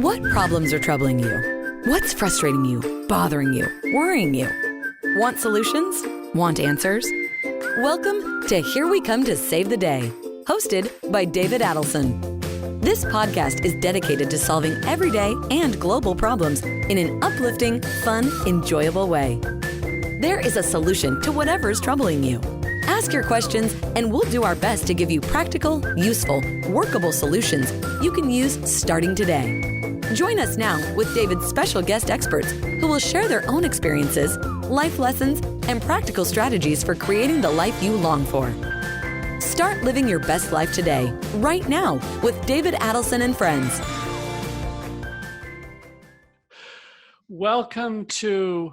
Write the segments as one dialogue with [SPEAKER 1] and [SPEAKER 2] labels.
[SPEAKER 1] What problems are troubling you? What's frustrating you, bothering you, worrying you? Want solutions? Want answers? Welcome to Here We Come to Save the Day, hosted by David Adelson. This podcast is dedicated to solving everyday and global problems in an uplifting, fun, enjoyable way. There is a solution to whatever's troubling you. Ask your questions, and we'll do our best to give you practical, useful, workable solutions you can use starting today. Join us now with David's special guest experts who will share their own experiences, life lessons, and practical strategies for creating the life you long for. Start living your best life today, right now, with David Adelson and friends.
[SPEAKER 2] Welcome to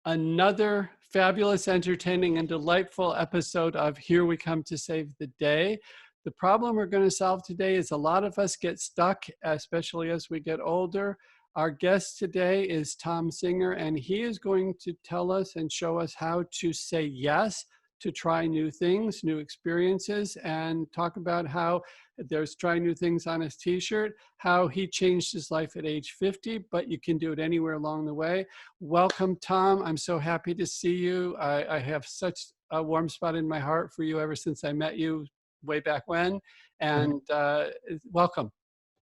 [SPEAKER 2] another fabulous, entertaining, and delightful episode of Here We Come to Save the Day. The problem we're going to solve today is a lot of us get stuck, especially as we get older. Our guest today is Thom Singer, and he is going to tell us and show us how to say yes to try new things, new experiences, and talk about how there's try new things on his t-shirt, how he changed his life at age 50, but you can do it anywhere along the way. Welcome, Thom. I'm so happy to see you. I have such a warm spot in my heart for you ever since I met you way back when, and welcome.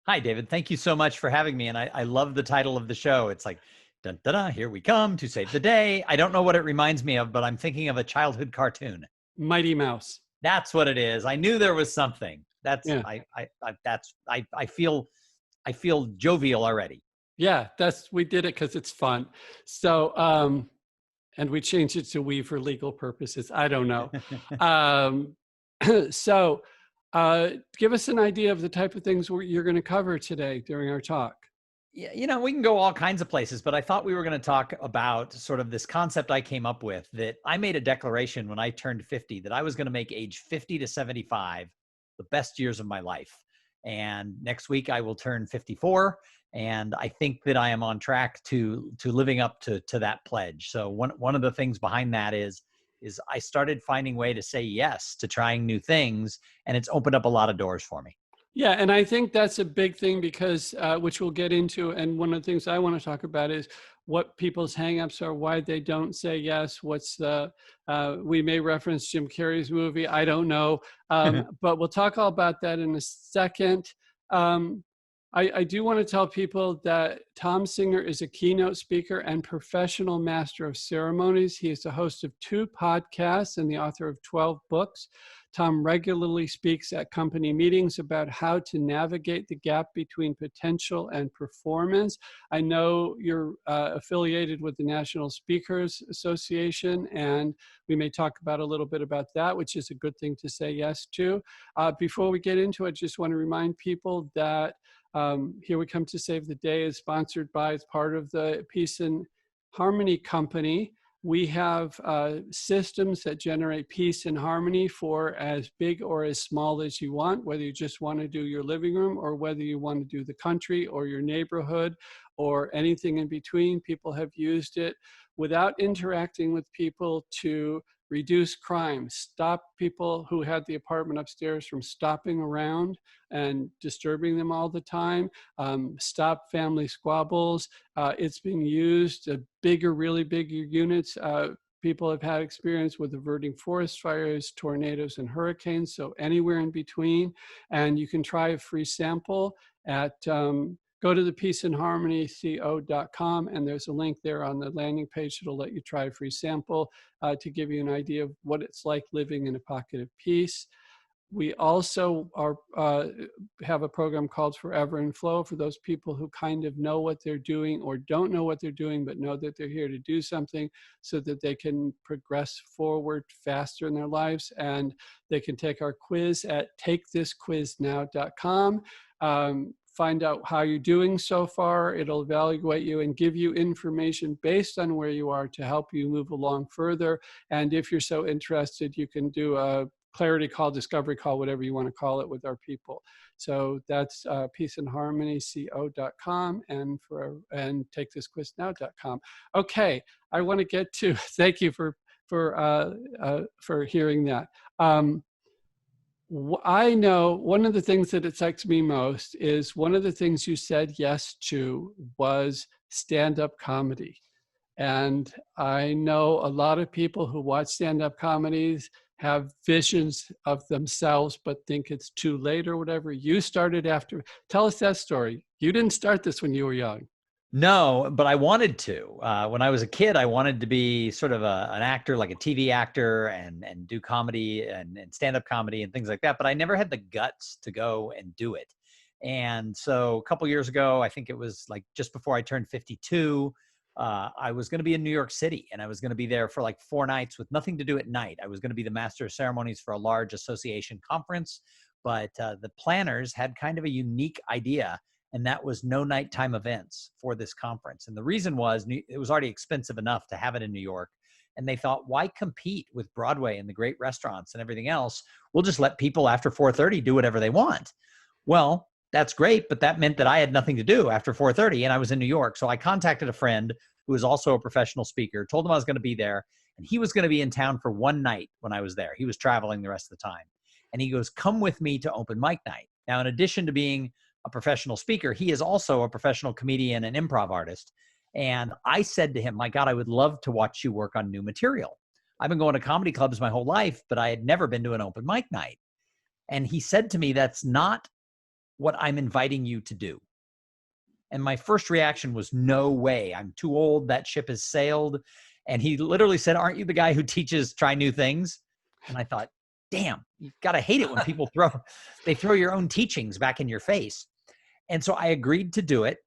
[SPEAKER 3] Hi, David. Thank you so much for having me. And I love the title of the show. It's like, dun, dun, dun, here we come to save the day. I don't know what it reminds me of, but I'm thinking of a childhood cartoon.
[SPEAKER 2] Mighty Mouse.
[SPEAKER 3] That's what it is. I knew there was something. That's
[SPEAKER 2] yeah.
[SPEAKER 3] I feel jovial already.
[SPEAKER 2] Yeah, we did it because it's fun. So and we changed it to we for legal purposes. I don't know. So give us an idea of the type of things you're going to cover today during our talk.
[SPEAKER 3] Yeah, you know, we can go all kinds of places, but I thought we were going to talk about sort of this concept I came up with, that I made a declaration when I turned 50 that I was going to make age 50 to 75 the best years of my life. And next week I will turn 54. And I think that I am on track to living up to that pledge. So one of the things behind that is I started finding a way to say yes to trying new things, and it's opened up a lot of doors for me.
[SPEAKER 2] Yeah, and I think that's a big thing because, which we'll get into, and one of the things I want to talk about is what people's hangups are, why they don't say yes, we may reference Jim Carrey's movie, I don't know, but we'll talk all about that in a second. I do want to tell people that Thom Singer is a keynote speaker and professional master of ceremonies. He is the host of 2 podcasts and the author of 12 books. Thom regularly speaks at company meetings about how to navigate the gap between potential and performance. I know you're affiliated with the National Speakers Association, and we may talk about a little bit about that, which is a good thing to say yes to. Before we get into it, I just want to remind people that Here We Come to Save the Day is sponsored by, as part of the Peace and Harmony Company. We have systems that generate peace and harmony for as big or as small as you want, whether you just want to do your living room or whether you want to do the country or your neighborhood or anything in between. People have used it without interacting with people to reduce crime, stop people who had the apartment upstairs from stopping around and disturbing them all the time, stop family squabbles. It's being used, really bigger units. People have had experience with averting forest fires, tornadoes, and hurricanes, so anywhere in between. And you can try a free sample at go to the peaceandharmonyco.com, and there's a link there on the landing page that'll let you try a free sample to give you an idea of what it's like living in a pocket of peace. We also have a program called Forever in Flow for those people who kind of know what they're doing or don't know what they're doing, but know that they're here to do something so that they can progress forward faster in their lives. And they can take our quiz at takethisquiznow.com. Find out how you're doing so far. It'll evaluate you and give you information based on where you are to help you move along further. And if you're so interested, you can do a clarity call, discovery call, whatever you want to call it, with our people. So that's peaceandharmonyco.com and takethisquiznow.com. Okay, I want to get to, thank you for hearing that. I know one of the things that excites me most is one of the things you said yes to was stand-up comedy. And I know a lot of people who watch stand-up comedies have visions of themselves, but think it's too late or whatever. You started after. Tell us that story. You didn't start this when you were young.
[SPEAKER 3] No, but I wanted to. When I was a kid, I wanted to be sort of an actor, like a TV actor, and do comedy and stand-up comedy and things like that. But I never had the guts to go and do it. And so a couple years ago, I think it was like just before I turned 52, I was going to be in New York City, and I was going to be there for like 4 nights with nothing to do at night. I was going to be the master of ceremonies for a large association conference, but the planners had kind of a unique idea, and that was no nighttime events for this conference. And the reason was it was already expensive enough to have it in New York. And they thought, why compete with Broadway and the great restaurants and everything else? We'll just let people after 4:30 do whatever they want. Well, that's great, but that meant that I had nothing to do after 4:30, and I was in New York. So I contacted a friend who was also a professional speaker, told him I was going to be there, and he was going to be in town for 1 night when I was there. He was traveling the rest of the time. And he goes, come with me to open mic night. Now, in addition to being a professional speaker, he is also a professional comedian and improv artist. And I said to him, my God, I would love to watch you work on new material. I've been going to comedy clubs my whole life, but I had never been to an open mic night. And he said to me, that's not what I'm inviting you to do. And my first reaction was, no way. I'm too old. That ship has sailed. And he literally said, aren't you the guy who teaches try new things? And I thought, damn, you've got to hate it when people throw your own teachings back in your face. And so I agreed to do it.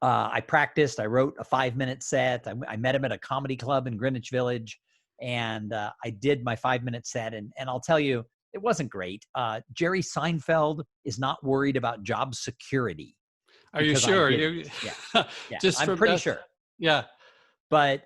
[SPEAKER 3] I practiced. I wrote a 5-minute set. I met him at a comedy club in Greenwich Village, and I did my 5-minute set. And I'll tell you, it wasn't great. Jerry Seinfeld is not worried about job security.
[SPEAKER 2] Are you sure?
[SPEAKER 3] Yeah. Just I'm pretty sure.
[SPEAKER 2] Yeah.
[SPEAKER 3] But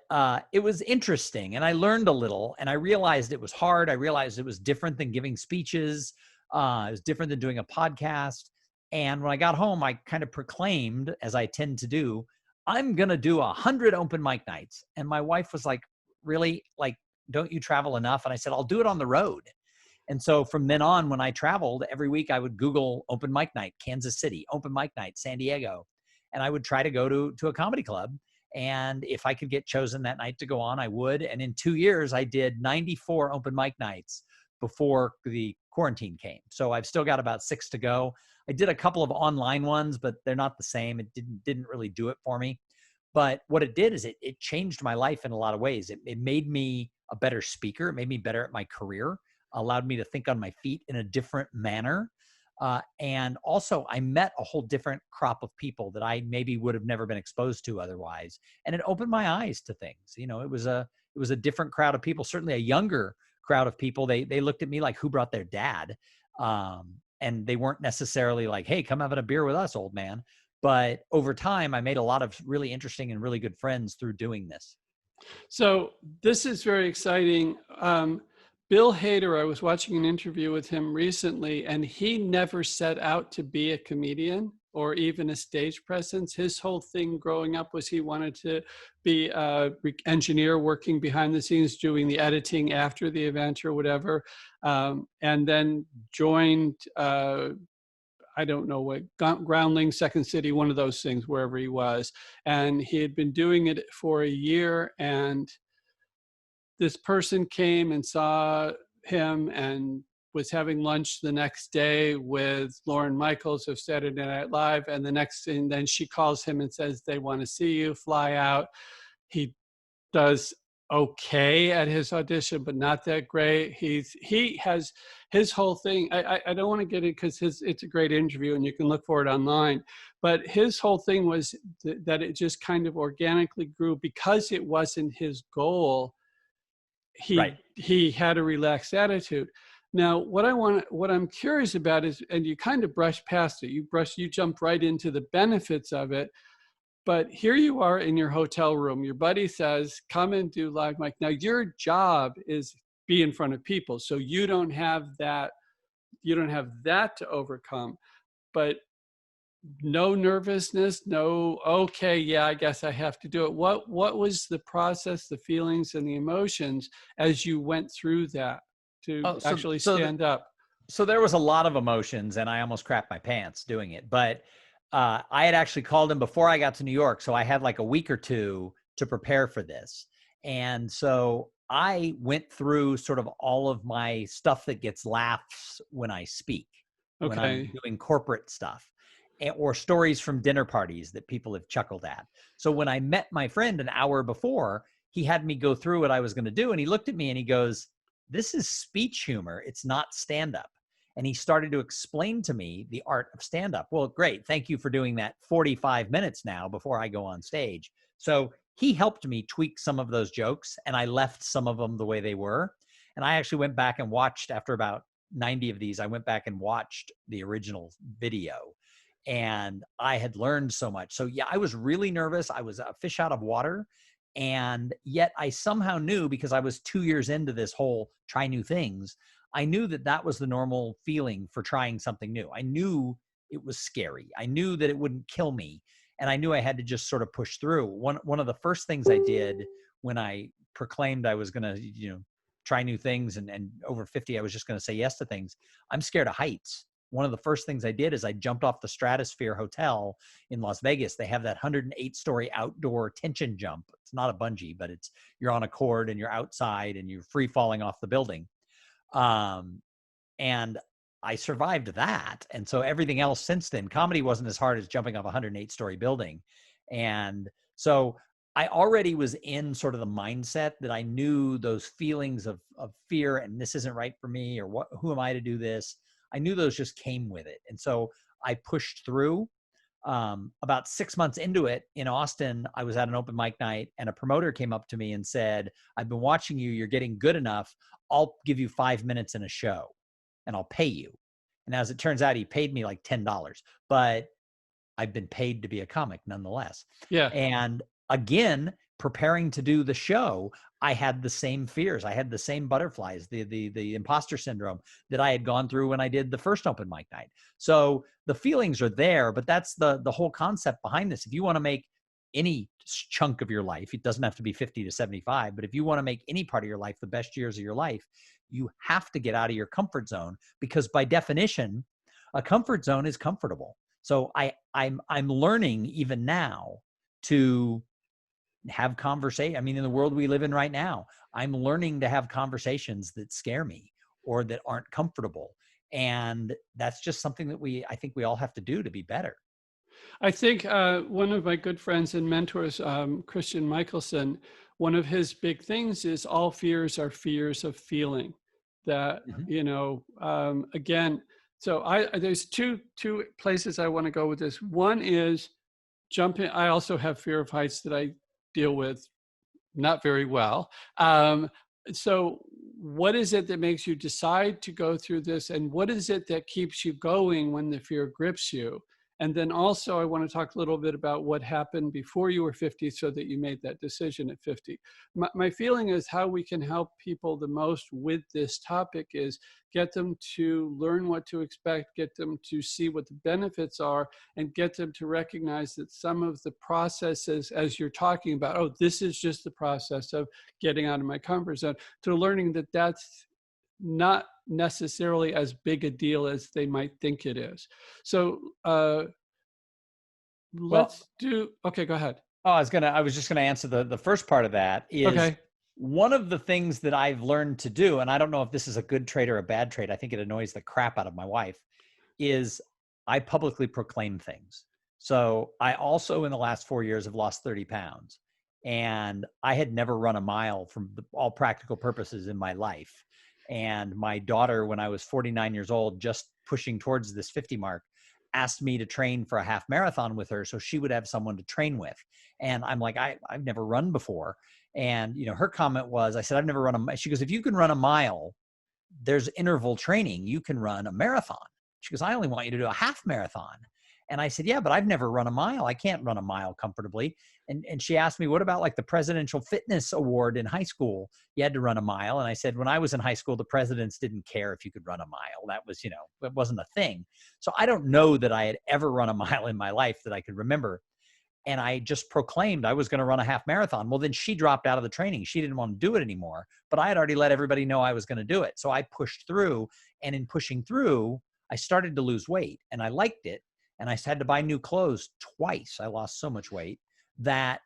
[SPEAKER 3] it was interesting, and I learned a little, and I realized it was hard. I realized it was different than giving speeches. It was different than doing a podcast. And when I got home, I kind of proclaimed, as I tend to do, I'm going to do 100 open mic nights. And my wife was like, really? Like, don't you travel enough? And I said, I'll do it on the road. And so from then on, when I traveled, every week I would Google open mic night, Kansas City, open mic night, San Diego. And I would try to go to a comedy club. And if I could get chosen that night to go on, I would. And in 2 years, I did 94 open mic nights before the quarantine came. So I've still got about 6 to go. I did a couple of online ones, but they're not the same. It didn't really do it for me. But what it did is it changed my life in a lot of ways. It made me a better speaker. It made me better at my career, allowed me to think on my feet in a different manner. And also I met a whole different crop of people that I maybe would have never been exposed to otherwise. And it opened my eyes to things. You know, it was a different crowd of people, certainly a younger crowd of people. They looked at me like, who brought their dad? And they weren't necessarily like, hey, come having a beer with us, old man. But over time, I made a lot of really interesting and really good friends through doing this.
[SPEAKER 2] So this is very exciting. Bill Hader, I was watching an interview with him recently, and he never set out to be a comedian or even a stage presence. His whole thing growing up was he wanted to be an engineer working behind the scenes, doing the editing after the event or whatever, and then joined, I don't know what, Groundling, Second City, one of those things, wherever he was. And he had been doing it for a year, and this person came and saw him and was having lunch the next day with Lauren Michaels of Saturday Night Live. And the next thing, then she calls him and says, they want to see you, fly out. He does okay at his audition, but not that great. He has his whole thing. I don't want to get it because it's a great interview and you can look for it online. But his whole thing was that it just kind of organically grew because it wasn't his goal. He had a relaxed attitude. Now, what I'm curious about is, and you kind of brushed past it, you jumped right into the benefits of it, but here you are in your hotel room. Your buddy says, come and do live mic. Now, your job is be in front of people, so you don't have that to overcome, but no nervousness, no, okay, yeah, I guess I have to do it. What was the process, the feelings and the emotions as you went through that to actually stand up?
[SPEAKER 3] So there was a lot of emotions and I almost crapped my pants doing it, but I had actually called him before I got to New York. So I had like a week or two to prepare for this. And so I went through sort of all of my stuff that gets laughs when I speak, when I'm
[SPEAKER 2] Okay.
[SPEAKER 3] doing corporate stuff, or stories from dinner parties that people have chuckled at. So when I met my friend an hour before, he had me go through what I was going to do. And he looked at me and he goes, "This is speech humor. It's not stand up." And he started to explain to me the art of stand up. Well, great. Thank you for doing that 45 minutes now before I go on stage. So he helped me tweak some of those jokes and I left some of them the way they were. And I actually went back and watched, after about 90 of these, I went back and watched the original video and I had learned so much. So yeah, I was really nervous. I was a fish out of water. And yet I somehow knew, because I was 2 years into this whole try new things, I knew that that was the normal feeling for trying something new. I knew it was scary. I knew that it wouldn't kill me. And I knew I had to just sort of push through. One of the first things I did when I proclaimed I was going to, try new things, and over 50, I was just going to say yes to things. I'm scared of heights. One of the first things I did is I jumped off the Stratosphere Hotel in Las Vegas. They have that 108-story outdoor tension jump. It's not a bungee, but you're on a cord and you're outside and you're free falling off the building. And I survived that. And so everything else since then, comedy wasn't as hard as jumping off a 108-story building. And so I already was in sort of the mindset that I knew those feelings of fear and this isn't right for me, or who am I to do this? I knew those just came with it. And so I pushed through. About 6 months into it in Austin, I was at an open mic night and a promoter came up to me and said, "I've been watching you. You're getting good enough. I'll give you 5 minutes in a show and I'll pay you." And as it turns out, he paid me like $10, but I've been paid to be a comic nonetheless.
[SPEAKER 2] Yeah.
[SPEAKER 3] And again, preparing to do the show, I had the same fears. I had the same butterflies, the imposter syndrome that I had gone through when I did the first open mic night. So the feelings are there, but that's the whole concept behind this. If you want to make any chunk of your life, it doesn't have to be 50 to 75, but if you want to make any part of your life the best years of your life, you have to get out of your comfort zone, because by definition, a comfort zone is comfortable. So I'm learning even now to have conversation. I mean, in the world we live in right now, I'm learning to have conversations that scare me or that aren't comfortable. And that's just something that I think we all have to do to be better.
[SPEAKER 2] I think one of my good friends and mentors, Christian Michelson, one of his big things is all fears are fears of feeling. That, again, so there's two places I want to go with this. One is jumping. I also have fear of heights that I deal with not very well. So what is it that makes you decide to go through this? And what is it that keeps you going when the fear grips you? And then also I want to talk a little bit about what happened before you were 50 so that you made that decision at 50. My feeling is how we can help people the most with this topic is get them to learn what to expect, get them to see what the benefits are, and get them to recognize that some of the processes, as you're talking about, oh, this is just the process of getting out of my comfort zone, to learning that that's not necessarily as big a deal as they might think it is. So let's do, okay, go ahead.
[SPEAKER 3] Oh, I was just gonna answer the first part of that. Is
[SPEAKER 2] Okay.
[SPEAKER 3] One of the things that I've learned to do, and I don't know if this is a good trait or a bad trait, I think it annoys the crap out of my wife, is I publicly proclaim things. So I also in the last 4 years have lost 30 pounds, and I had never run a mile from all practical purposes in my life. And my daughter, when I was 49 years old, just pushing towards this 50 mark, asked me to train for a half marathon with her so she would have someone to train with. And I'm like, I've never run before. And, her comment was, I said, I've never run a mile. She goes, if you can run a mile, there's interval training. You can run a marathon. She goes, I only want you to do a half marathon. And I said, yeah, but I've never run a mile. I can't run a mile comfortably. And she asked me, what about like the Presidential Fitness Award in high school? You had to run a mile. And I said, when I was in high school, the presidents didn't care if you could run a mile. That was, it wasn't a thing. So I don't know that I had ever run a mile in my life that I could remember. and I just proclaimed I was going to run a half marathon. Well, then she dropped out of the training. She didn't want to do it anymore, but I had already let everybody know I was going to do it. So I pushed through, and in pushing through, I started to lose weight, and I liked it. And I had to buy new clothes twice. I lost so much weight that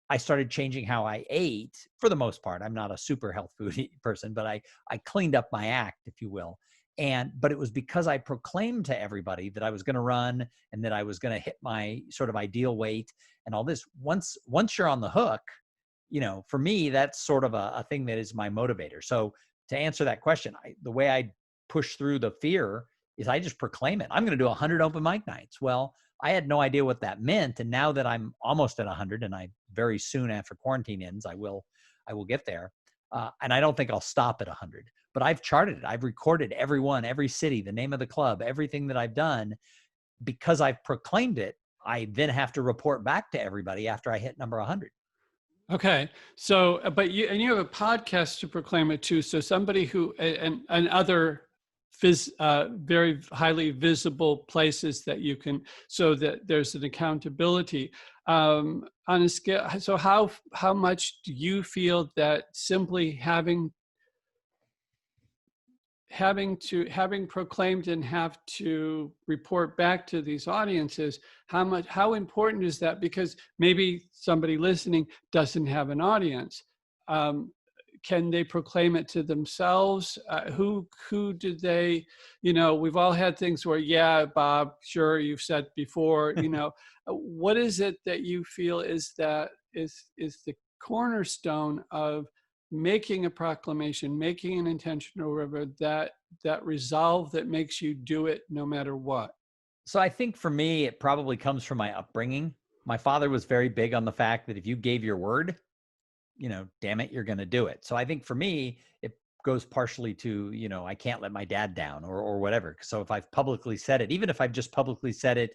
[SPEAKER 3] I started changing how I ate. For the most part, I'm not a super health food person, but I cleaned up my act, if you will. But it was because I proclaimed to everybody that I was going to run and that I was going to hit my sort of ideal weight and all this. Once you're on the hook, for me, that's sort of a thing that is my motivator. So to answer that question, the way I push through the fear is I just proclaim it. I'm going to do 100 open mic nights. Well, I had no idea what that meant. And now that I'm almost at 100, and I very soon after quarantine ends, I will get there. And I don't think I'll stop at 100, but I've charted it. I've recorded every city, the name of the club, everything that I've done. Because I've proclaimed it, I then have to report back to everybody after I hit number 100.
[SPEAKER 2] Okay. So, but you have a podcast to proclaim it too. So somebody who, and other very highly visible places that you can, so that there's an accountability on a scale. So how much do you feel that simply having proclaimed and have to report back to these audiences, how important is that? Because maybe somebody listening doesn't have an audience. Can they proclaim it to themselves? Who do they, we've all had things where, yeah, Bob, sure, you've said before, what is it that you feel is the cornerstone of making a proclamation, making an intention, or whatever, that resolve that makes you do it no matter what?
[SPEAKER 3] So I think for me, it probably comes from my upbringing. My father was very big on the fact that if you gave your word, damn it, you're going to do it. So I think for me, it goes partially to, I can't let my dad down or whatever. So if I've publicly said it, even if I've just publicly said it,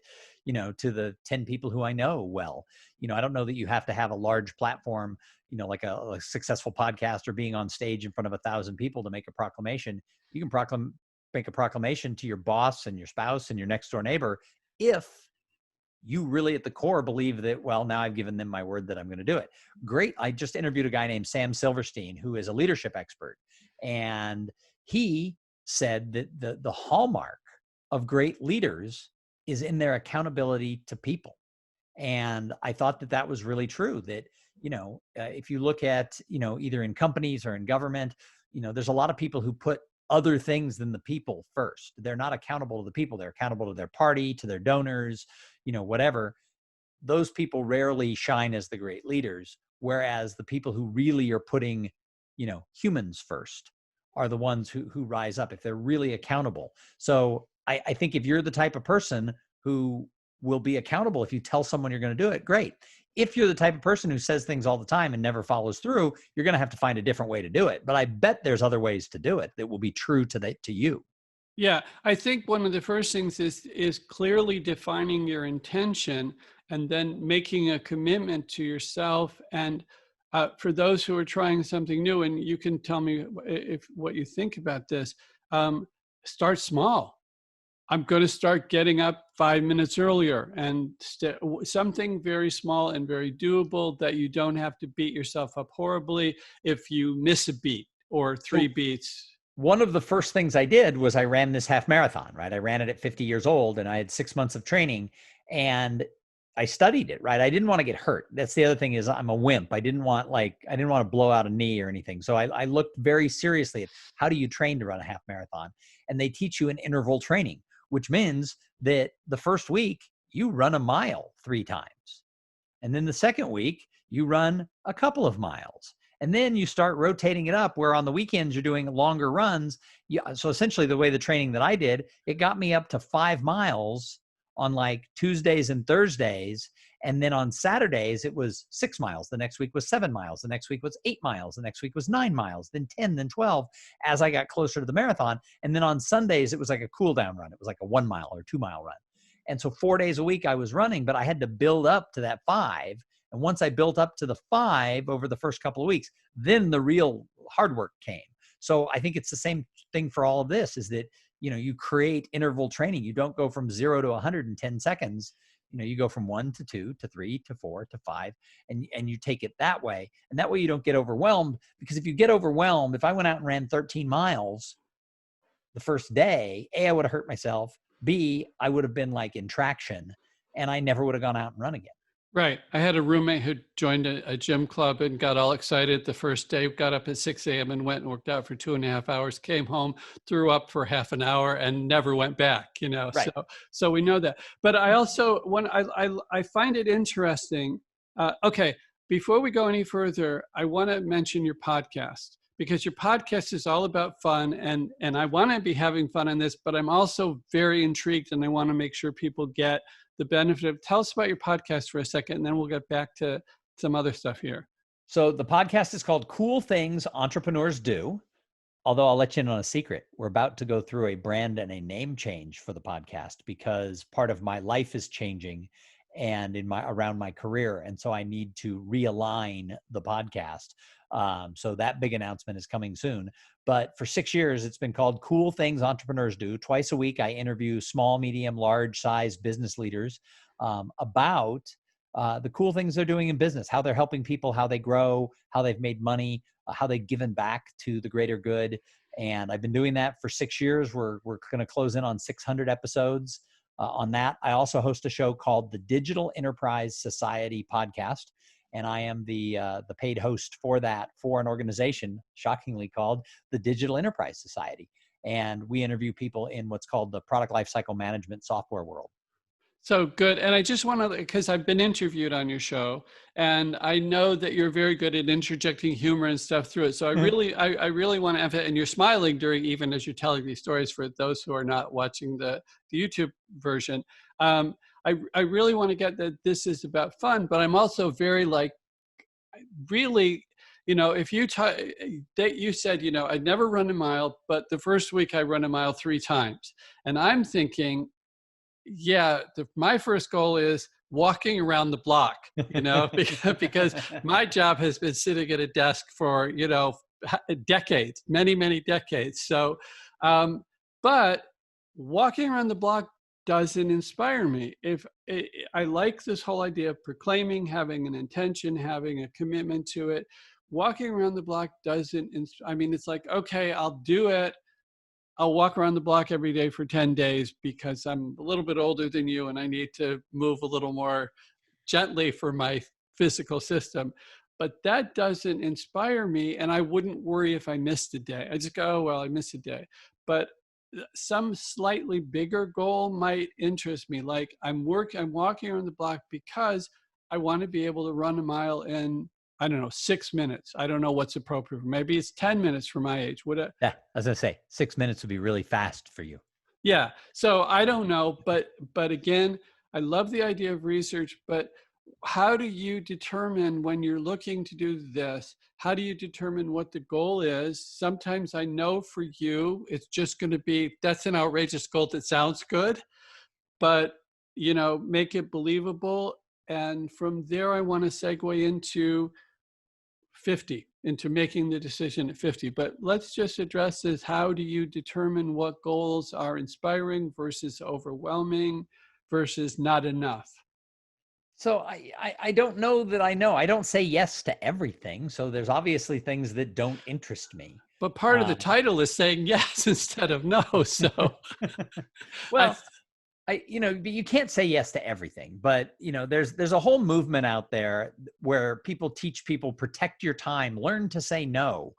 [SPEAKER 3] to the 10 people who I know well, I don't know that you have to have a large platform, like a successful podcast or being on stage in front of 1,000 people to make a proclamation. You can make a proclamation to your boss and your spouse and your next door neighbor if you really at the core believe that, well, now I've given them my word that I'm going to do it. Great. I just interviewed a guy named Sam Silverstein, who is a leadership expert. And he said that the hallmark of great leaders is in their accountability to people. And I thought that was really true, that, if you look at, either in companies or in government, there's a lot of people who put other things than the people first. They're not accountable to the people. They're accountable to their party, to their donors, whatever. Those people rarely shine as the great leaders. Whereas the people who really are putting, humans first are the ones who rise up if they're really accountable. So I think if you're the type of person who will be accountable, if you tell someone you're going to do it, great. If you're the type of person who says things all the time and never follows through, you're going to have to find a different way to do it. But I bet there's other ways to do it that will be true to you.
[SPEAKER 2] Yeah, I think one of the first things is clearly defining your intention and then making a commitment to yourself. And for those who are trying something new, and you can tell me what you think about this, start small. I'm going to start getting up 5 minutes earlier, and something very small and very doable that you don't have to beat yourself up horribly if you miss a beat or 3 beats.
[SPEAKER 3] One of the first things I did was I ran this half marathon, right? I ran it at 50 years old and I had 6 months of training and I studied it, right? I didn't want to get hurt. That's the other thing, is I'm a wimp. I didn't want to blow out a knee or anything. So I looked very seriously at how do you train to run a half marathon? And they teach you an interval training, which means that the first week you run a mile 3 times. And then the second week you run a couple of miles. And then you start rotating it up where on the weekends you're doing longer runs. So essentially the way the training that I did, it got me up to 5 miles on like Tuesdays and Thursdays. And then on Saturdays, it was 6 miles. The next week was 7 miles. The next week was 8 miles. The next week was 9 miles, then 10, then 12 as I got closer to the marathon. And then on Sundays, it was like a cool down run. It was like a 1 mile or 2 mile run. And so 4 days a week I was running, but I had to build up to that 5. And once I built up to the 5 over the first couple of weeks, then the real hard work came. So I think it's the same thing for all of this, is that, you create interval training. You don't go from 0 to 100 in 10 seconds. you go from 1 to 2 to 3 to 4 to 5, and you take it that way. And that way you don't get overwhelmed, because if you get overwhelmed, if I went out and ran 13 miles the first day, A, I would have hurt myself. B, I would have been like in traction, and I never would have gone out and run again.
[SPEAKER 2] Right. I had a roommate who joined a gym club and got all excited the first day, got up at 6 a.m. and went and worked out for 2.5 hours, came home, threw up for half an hour and never went back,
[SPEAKER 3] Right.
[SPEAKER 2] So we know that. But I also, I find it interesting. Okay. Before we go any further, I want to mention your podcast, because your podcast is all about fun, and I want to be having fun in this, but I'm also very intrigued, and I want to make sure people get the benefit of. Tell us about your podcast for a second, and then we'll get back to some other stuff here.
[SPEAKER 3] So the podcast is called Cool Things Entrepreneurs Do. Although I'll let you in on a secret. We're about to go through a brand and a name change for the podcast, because part of my life is changing and around my career. And so I need to realign the podcast. So that big announcement is coming soon. But for 6 years, it's been called Cool Things Entrepreneurs Do. Twice a week, I interview small, medium, large size business leaders about the cool things they're doing in business, how they're helping people, how they grow, how they've made money, how they've given back to the greater good. And I've been doing that for 6 years. We're going to close in on 600 episodes on that. I also host a show called the Digital Enterprise Society podcast. And I am the paid host for that, for an organization, shockingly, called the Digital Enterprise Society. And we interview people in what's called the product lifecycle management software world.
[SPEAKER 2] So good. And I just want to, because I've been interviewed on your show, and I know that you're very good at interjecting humor and stuff through it. So I really want to emphasize, and you're smiling during, even as you're telling these stories, for those who are not watching the YouTube version. I really want to get that this is about fun, but I'm also very really, if you said, I'd never run a mile, but the first week I run a mile 3 times. And I'm thinking, yeah, my first goal is walking around the block, because my job has been sitting at a desk for, decades, many, many decades. So, but walking around the block doesn't inspire me. I like this whole idea of proclaiming, having an intention, having a commitment to it. Walking around the block doesn't, it's like, okay, I'll do it. I'll walk around the block every day for 10 days because I'm a little bit older than you and I need to move a little more gently for my physical system. But that doesn't inspire me, and I wouldn't worry if I missed a day. I just go, oh, well, I missed a day. But some slightly bigger goal might interest me. Like I'm walking around the block because I want to be able to run a mile in, I don't know, 6 minutes. I don't know what's appropriate. Maybe it's 10 minutes for my age.
[SPEAKER 3] Yeah, I was gonna say 6 minutes would be really fast for you.
[SPEAKER 2] Yeah. So I don't know, but again, I love the idea of research, but how do you determine when you're looking to do this? How do you determine what the goal is? Sometimes I know for you, it's just going to be, that's an outrageous goal that sounds good, but make it believable. And from there, I want to segue into 50, into making the decision at 50. But let's just address this. How do you determine what goals are inspiring versus overwhelming versus not enough?
[SPEAKER 3] So I don't know that I know. I don't say yes to everything. So there's obviously things that don't interest me.
[SPEAKER 2] But part of the title is saying yes instead of no. So,
[SPEAKER 3] well, but you can't say yes to everything. But there's a whole movement out there where people teach people, protect your time, learn to say no.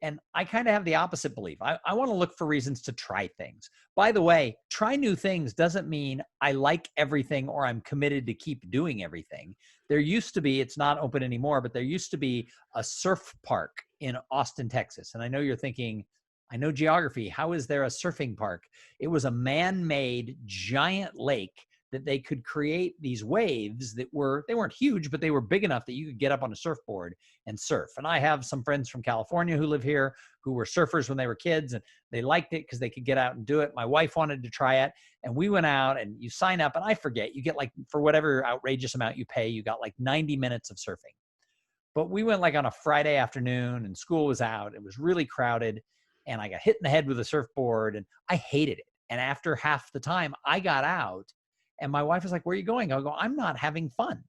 [SPEAKER 3] And I kind of have the opposite belief. I want to look for reasons to try things. By the way, try new things doesn't mean I like everything or I'm committed to keep doing everything. There used to be, it's not open anymore, but there used to be a surf park in Austin, Texas. And I know you're thinking, I know geography. How is there a surfing park? It was a man-made giant lake that they could create these waves they weren't huge, but they were big enough that you could get up on a surfboard and surf. And I have some friends from California who live here who were surfers when they were kids, and they liked it because they could get out and do it. My wife wanted to try it, and we went out, and you sign up, and I forget, you get for whatever outrageous amount you pay, you got 90 minutes of surfing. But we went on a Friday afternoon and school was out. It was really crowded, and I got hit in the head with a surfboard, and I hated it. And after half the time, I got out And my wife was like, where are you going? I go, I'm not having fun.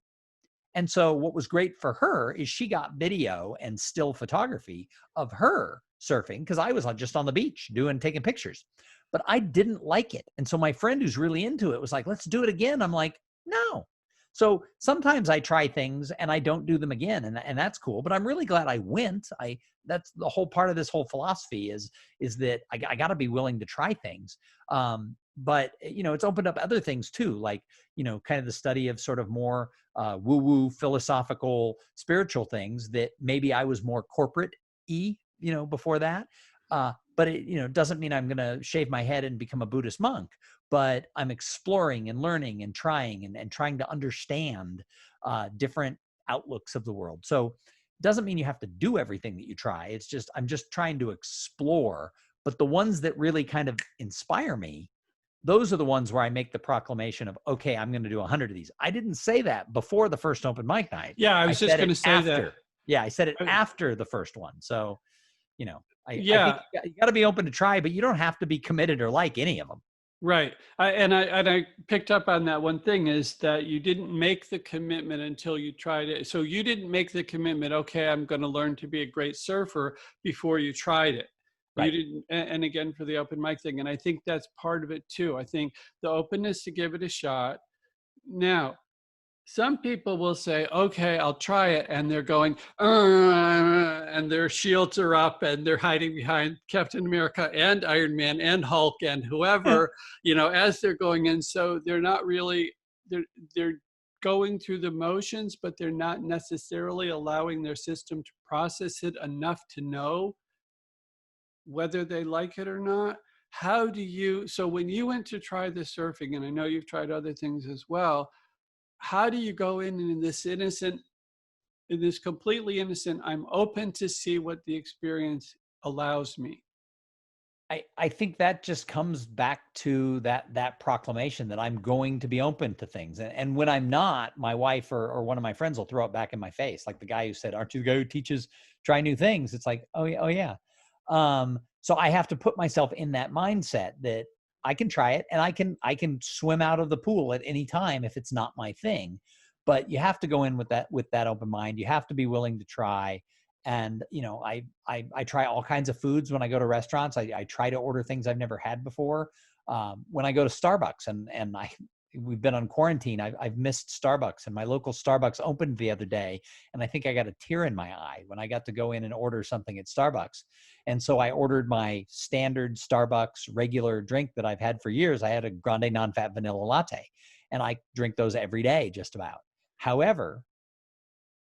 [SPEAKER 3] And so what was great for her is she got video and still photography of her surfing, because I was just on the beach taking pictures, but I didn't like it. And so my friend who's really into it was like, let's do it again. I'm like, no. So sometimes I try things and I don't do them again, and that's cool, but I'm really glad I went. That's the whole part of this whole philosophy is that I got to be willing to try things. But it's opened up other things too, like, kind of the study of sort of more woo-woo, philosophical, spiritual things that maybe I was more corporate-y, before that. But it, doesn't mean I'm going to shave my head and become a Buddhist monk, but I'm exploring and learning and trying and trying to understand different outlooks of the world. So it doesn't mean you have to do everything that you try. It's just, I'm just trying to explore, but the ones that really kind of inspire me, those are the ones where I make the proclamation of, okay, I'm going to do 100 of these. I didn't say that before the first open mic night.
[SPEAKER 2] Yeah, I was just going to say
[SPEAKER 3] after.
[SPEAKER 2] that.
[SPEAKER 3] Yeah, I said it after the first one. So, I think you got to be open to try, but you don't have to be committed or like any of them.
[SPEAKER 2] Right. I picked up on that. One thing is that you didn't make the commitment until you tried it. So you didn't make the commitment, okay, I'm going to learn to be a great surfer, before you tried it. Right. You didn't, and again, for the open mic thing. And I think that's part of it too. I think the openness to give it a shot. Now, some people will say, okay, I'll try it. And they're going, and their shields are up and they're hiding behind Captain America and Iron Man and Hulk and whoever, as they're going in. So they're not really, they're going through the motions, but they're not necessarily allowing their system to process it enough to know whether they like it or not. How do you, so when you went to try the surfing, and I know you've tried other things as well, how do you go in this completely innocent, I'm open to see what the experience allows me?
[SPEAKER 3] I think that just comes back to that proclamation that I'm going to be open to things. And when I'm not, my wife or one of my friends will throw it back in my face. Like the guy who said, aren't you the guy who teaches try new things? It's like, oh yeah. So I have to put myself in that mindset that I can try it and I can swim out of the pool at any time if it's not my thing. But you have to go in with that open mind. You have to be willing to try. And, I try all kinds of foods when I go to restaurants. I try to order things I've never had before. When I go to Starbucks and we've been on quarantine, I've missed Starbucks, and my local Starbucks opened the other day. And I think I got a tear in my eye when I got to go in and order something at Starbucks. And so I ordered my standard Starbucks regular drink that I've had for years. I had a grande non-fat vanilla latte, and I drink those every day, just about. However,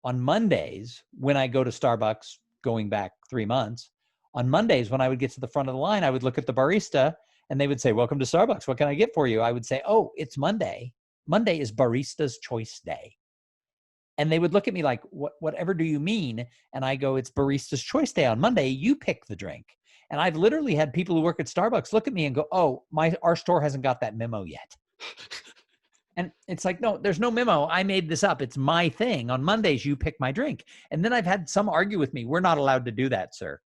[SPEAKER 3] on Mondays, when I go to Starbucks, going back 3 months, on Mondays, when I would get to the front of the line, I would look at the barista and they would say, welcome to Starbucks. What can I get for you? I would say, oh, it's Monday. Monday is Barista's Choice Day. And they would look at me like, whatever do you mean? And I go, it's Barista's Choice Day. On Monday, you pick the drink. And I've literally had people who work at Starbucks look at me and go, oh, our store hasn't got that memo yet. And it's like, no, there's no memo. I made this up. It's my thing. On Mondays, you pick my drink. And then I've had some argue with me. We're not allowed to do that, sir.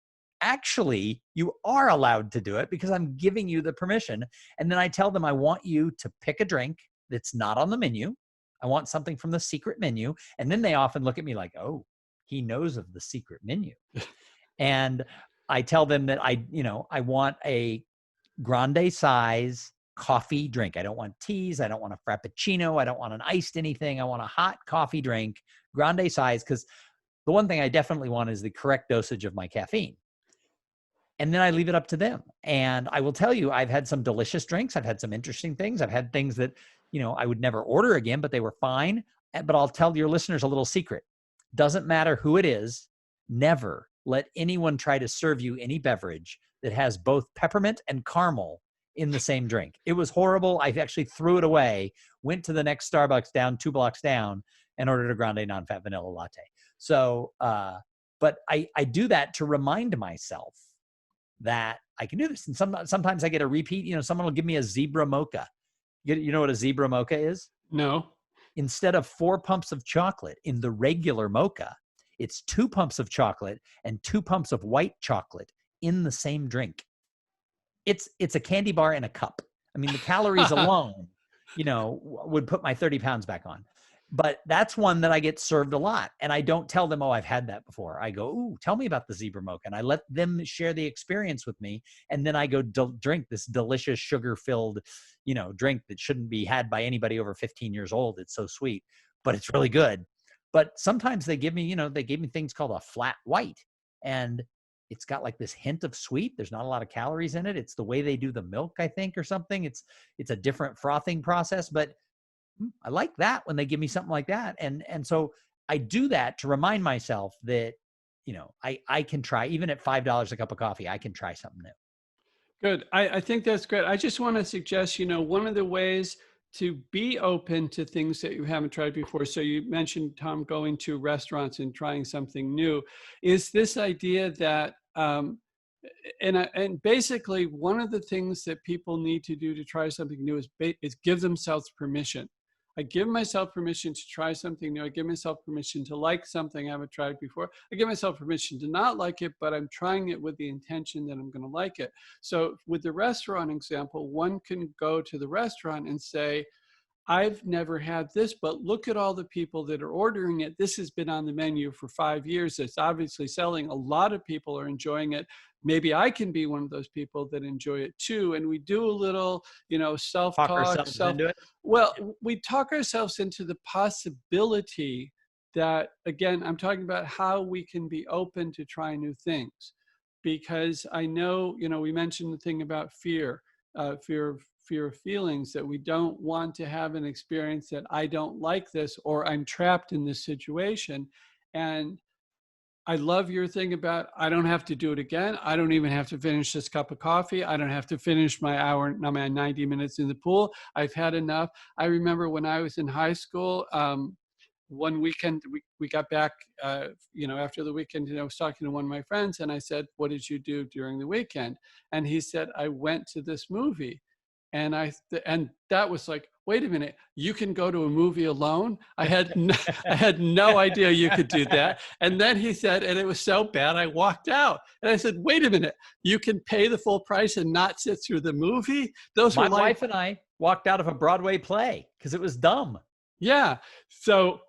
[SPEAKER 3] Actually, you are allowed to do it because I'm giving you the permission. And then I tell them I want you to pick a drink that's not on the menu. I want something from the secret menu. And then they often look at me like, oh, he knows of the secret menu. And I tell them that I want a grande size coffee drink. I don't want teas. I don't want a frappuccino. I don't want an iced anything. I want a hot coffee drink, grande size, because the one thing I definitely want is the correct dosage of my caffeine. And then I leave it up to them. And I will tell you, I've had some delicious drinks. I've had some interesting things. I've had things that, I would never order again, but they were fine. But I'll tell your listeners a little secret. Doesn't matter who it is. Never let anyone try to serve you any beverage that has both peppermint and caramel in the same drink. It was horrible. I actually threw it away, went to the next Starbucks down 2 blocks down and ordered a grande non-fat vanilla latte. So, but I do that to remind myself that I can do this. And sometimes I get a repeat, someone will give me a zebra mocha. You know what a zebra mocha is?
[SPEAKER 2] No.
[SPEAKER 3] Instead of 4 pumps of chocolate in the regular mocha, it's 2 pumps of chocolate and 2 pumps of white chocolate in the same drink. It's a candy bar in a cup. I mean, the calories alone would put my 30 pounds back on. But that's one that I get served a lot. And I don't tell them, oh, I've had that before. I go, ooh, tell me about the zebra mocha. And I let them share the experience with me. And then I go drink this delicious sugar-filled, drink that shouldn't be had by anybody over 15 years old. It's so sweet, but it's really good. But sometimes they give me, they gave me things called a flat white. And it's got like this hint of sweet. There's not a lot of calories in it. It's the way they do the milk, I think, or something. It's a different frothing process, but I like that when they give me something like that. And so I do that to remind myself that, I can try, even at $5 a cup of coffee, I can try something new.
[SPEAKER 2] Good. I think that's great. I just want to suggest, one of the ways to be open to things that you haven't tried before. So you mentioned, Tom, going to restaurants and trying something new, is this idea that, and basically one of the things that people need to do to try something new is give themselves permission. I give myself permission to try something new. I give myself permission to like something I haven't tried before. I give myself permission to not like it, but I'm trying it with the intention that I'm going to like it. So with the restaurant example, one can go to the restaurant and say, I've never had this, but look at all the people that are ordering it. This has been on the menu for 5 years. It's obviously selling. A lot of people are enjoying it. Maybe I can be one of those people that enjoy it too. And we do a little, self-talk.
[SPEAKER 3] Talk ourselves into it.
[SPEAKER 2] Well, we talk ourselves into the possibility that, again, I'm talking about how we can be open to try new things. Because I know, we mentioned the thing about fear of feelings, that we don't want to have an experience that I don't like this, or I'm trapped in this situation. And I love your thing about, I don't have to do it again. I don't even have to finish this cup of coffee. I don't have to finish my 90 minutes in the pool. I've had enough. I remember when I was in high school, one weekend we got back, after the weekend, I was talking to one of my friends and I said, what did you do during the weekend? And he said, I went to this movie. And that was like, wait a minute, you can go to a movie alone? I had no idea you could do that. And then he said, and it was so bad, I walked out. And I said, wait a minute, you can pay the full price and not sit through the movie?
[SPEAKER 3] My wife and I walked out of a Broadway play because it was dumb.
[SPEAKER 2] Yeah. So,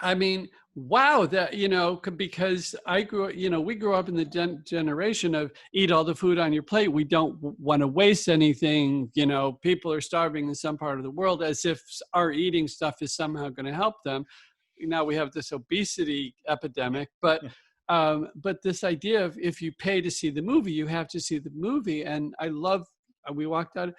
[SPEAKER 2] I mean, wow, that, because we grew up in the generation of eat all the food on your plate. We don't want to waste anything. People are starving in some part of the world, as if our eating stuff is somehow going to help them. Now we have this obesity epidemic, but this idea of, if you pay to see the movie, you have to see the movie. And I love, we walked out,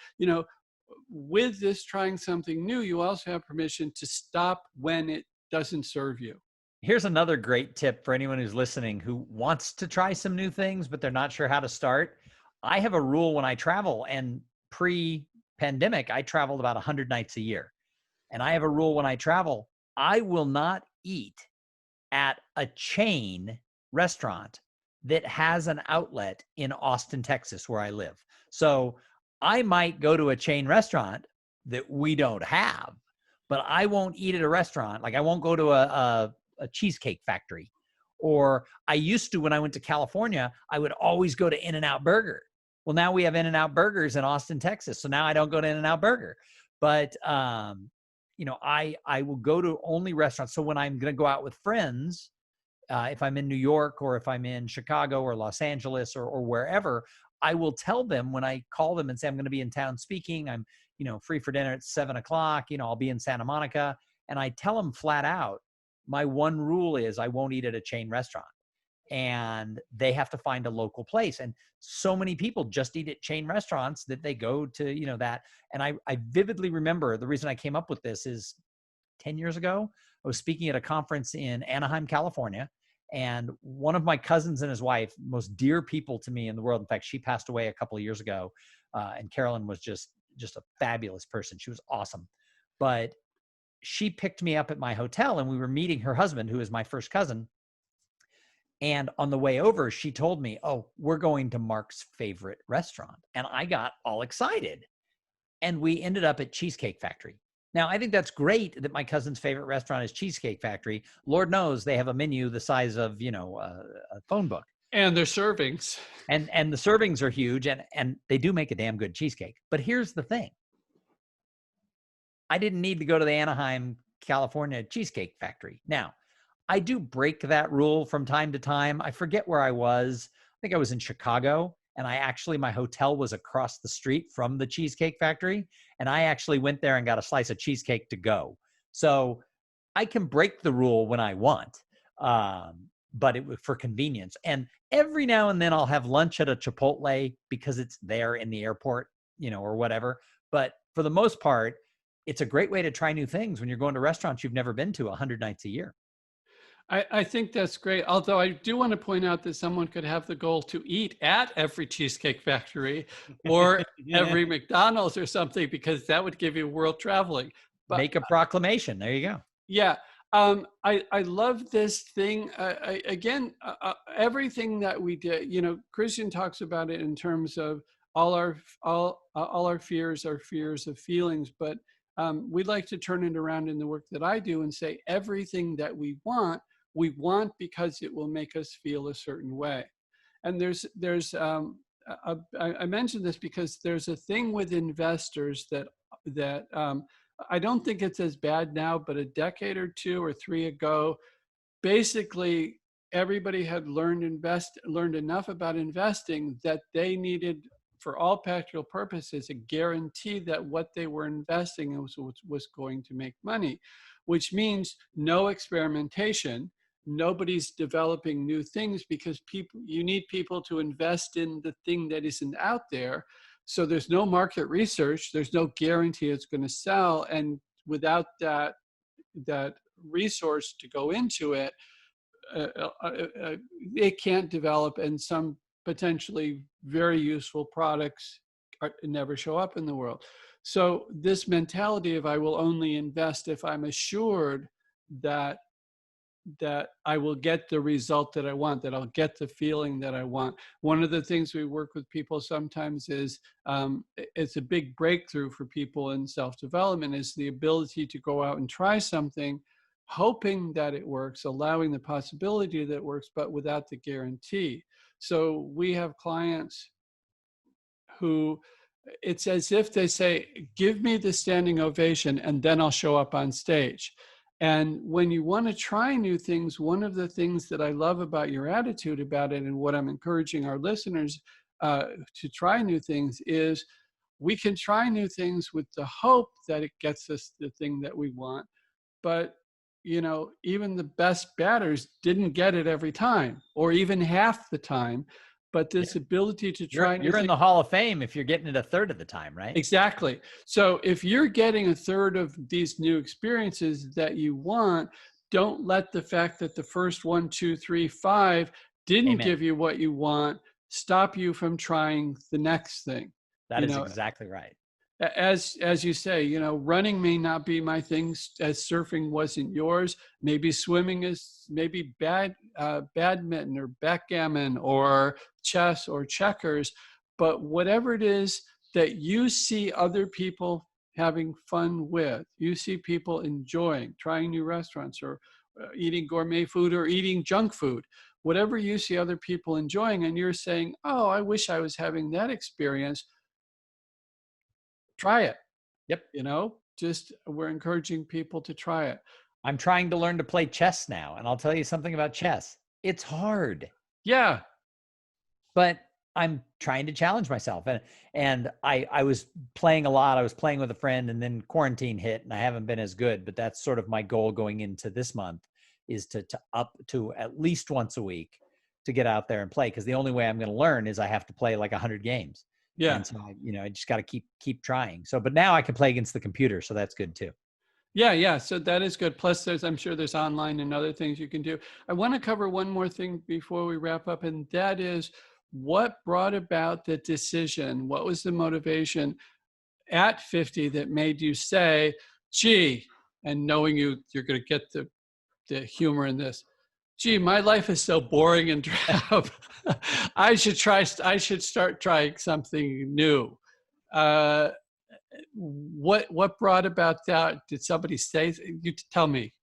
[SPEAKER 2] with this trying something new, you also have permission to stop when it doesn't serve you.
[SPEAKER 3] Here's another great tip for anyone who's listening who wants to try some new things, but they're not sure how to start. I have a rule when I travel, and pre-pandemic, I traveled about 100 nights a year. And I have a rule when I travel, I will not eat at a chain restaurant that has an outlet in Austin, Texas, where I live. So I might go to a chain restaurant that we don't have, but I won't eat at a restaurant. Like I won't go to a cheesecake factory. Or I used to, when I went to California, I would always go to In-N-Out Burger. Well, now we have In-N-Out Burgers in Austin, Texas. So now I don't go to In-N-Out Burger. But, I will go to only restaurants. So when I'm going to go out with friends, if I'm in New York or if I'm in Chicago or Los Angeles or wherever, I will tell them when I call them and say, I'm going to be in town speaking. I'm, free for dinner at 7:00. I'll be in Santa Monica. And I tell them flat out, my one rule is I won't eat at a chain restaurant, and they have to find a local place. And so many people just eat at chain restaurants that they go to, that. And I vividly remember, the reason I came up with this is 10 years ago, I was speaking at a conference in Anaheim, California. And one of my cousins and his wife, most dear people to me in the world. In fact, she passed away a couple of years ago. And Carolyn was just a fabulous person. She was awesome. But she picked me up at my hotel, and we were meeting her husband, who is my first cousin. And on the way over, she told me, oh, we're going to Mark's favorite restaurant. And I got all excited. And we ended up at Cheesecake Factory. Now, I think that's great that my cousin's favorite restaurant is Cheesecake Factory. Lord knows they have a menu the size of, a phone book.
[SPEAKER 2] And their servings.
[SPEAKER 3] And the servings are huge, and they do make a damn good cheesecake. But here's the thing. I didn't need to go to the Anaheim, California Cheesecake Factory. Now, I do break that rule from time to time. I forget where I was. I think I was in Chicago, and my hotel was across the street from the Cheesecake Factory, and I actually went there and got a slice of cheesecake to go. So I can break the rule when I want, but it was for convenience. And every now and then I'll have lunch at a Chipotle because it's there in the airport, or whatever. But for the most part, it's a great way to try new things when you're going to restaurants you've never been to 100 nights a year.
[SPEAKER 2] I think that's great. Although I do want to point out that someone could have the goal to eat at every Cheesecake Factory or every McDonald's or something, because that would give you world traveling. But
[SPEAKER 3] make a proclamation. There you go.
[SPEAKER 2] yeah. I love this thing. Everything that we did, Christian talks about it in terms of all our fears are fears of feelings, but we'd like to turn it around in the work that I do and say everything that we want because it will make us feel a certain way. And I mentioned this because there's a thing with investors that I don't think it's as bad now, but a decade or two or three ago, basically everybody had learned enough about investing that they needed, for all practical purposes, a guarantee that what they were investing in was going to make money, which means no experimentation. Nobody's developing new things because you need people to invest in the thing that isn't out there. So there's no market research. There's no guarantee it's going to sell. And without that resource to go into it, it can't develop, and some potentially very useful products never show up in the world. So this mentality of I will only invest if I'm assured that I will get the result that I want, that I'll get the feeling that I want. One of the things we work with people sometimes is, it's a big breakthrough for people in self-development, is the ability to go out and try something, hoping that it works, allowing the possibility that it works, but without the guarantee. So we have clients who, it's as if they say, give me the standing ovation and then I'll show up on stage. And when you want to try new things, one of the things that I love about your attitude about it, and what I'm encouraging our listeners to try new things, is we can try new things with the hope that it gets us the thing that we want. But, even the best batters didn't get it every time, or even half the time. But this ability to try
[SPEAKER 3] You're in the Hall of Fame if you're getting it a third of the time, right?
[SPEAKER 2] Exactly. So if you're getting a third of these new experiences that you want, don't let the fact that the first 1, 2, 3, 5 didn't give you what you want stop you from trying the next thing.
[SPEAKER 3] That is exactly right.
[SPEAKER 2] As you say, running may not be my thing, as surfing wasn't yours. Maybe swimming is, maybe badminton or backgammon or chess or checkers. But whatever it is that you see other people having fun with, you see people enjoying, trying new restaurants or eating gourmet food or eating junk food, whatever you see other people enjoying, and you're saying, oh, I wish I was having that experience. Try it.
[SPEAKER 3] Yep.
[SPEAKER 2] Just we're encouraging people to try it.
[SPEAKER 3] I'm trying to learn to play chess now, and I'll tell you something about chess. It's hard.
[SPEAKER 2] Yeah.
[SPEAKER 3] But I'm trying to challenge myself. And I was playing a lot. I was playing with a friend, and then quarantine hit, and I haven't been as good. But that's sort of my goal going into this month, is to up to at least once a week to get out there and play. Because the only way I'm going to learn is I have to play like 100 games.
[SPEAKER 2] Yeah.
[SPEAKER 3] And so, I just got to keep trying. So, but now I can play against the computer. So that's good too.
[SPEAKER 2] Yeah. So that is good. Plus I'm sure there's online and other things you can do. I want to cover one more thing before we wrap up. And that is, what brought about the decision? What was the motivation at 50 that made you say, gee, and knowing you're going to get the humor in this, gee, my life is so boring and drab. I should start trying something new. What brought about that? Did somebody say? You tell me.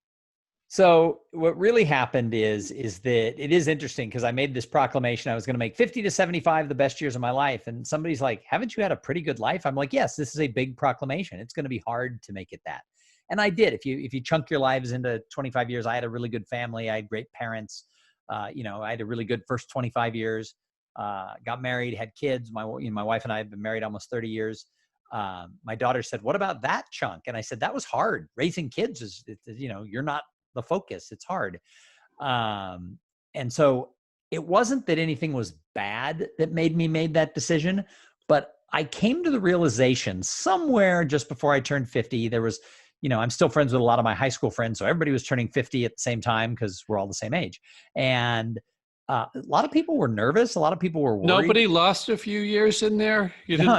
[SPEAKER 3] So what really happened is that it is interesting because I made this proclamation. I was going to make 50 to 75 the best years of my life. And somebody's like, haven't you had a pretty good life? I'm like, yes, this is a big proclamation. It's going to be hard to make it that. And I did. If you chunk your lives into 25 years, I had a really good family. I had great parents. I had a really good first 25 years, got married, had kids. My wife and I have been married almost 30 years. My daughter said, what about that chunk? And I said, that was hard. Raising kids is, you're not the focus. It's hard. And so it wasn't that anything was bad that made that decision, but I came to the realization somewhere just before I turned 50, there was, I'm still friends with a lot of my high school friends. So everybody was turning 50 at the same time because we're all the same age. And a lot of people were nervous. A lot of people were worried.
[SPEAKER 2] Nobody lost a few years in there?
[SPEAKER 3] No,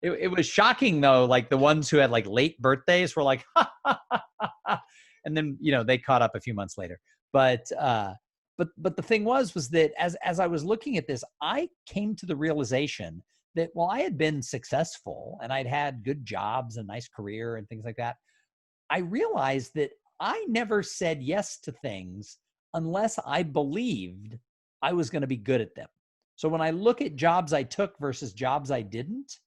[SPEAKER 3] it was shocking though. Like the ones who had like late birthdays were like, ha, ha, ha, ha, ha. And then, they caught up a few months later. But the thing was that as I was looking at this, I came to the realization that while I had been successful and I'd had good jobs and nice career and things like that, I realized that I never said yes to things unless I believed I was going to be good at them. So when I look at jobs I took versus jobs I didn't,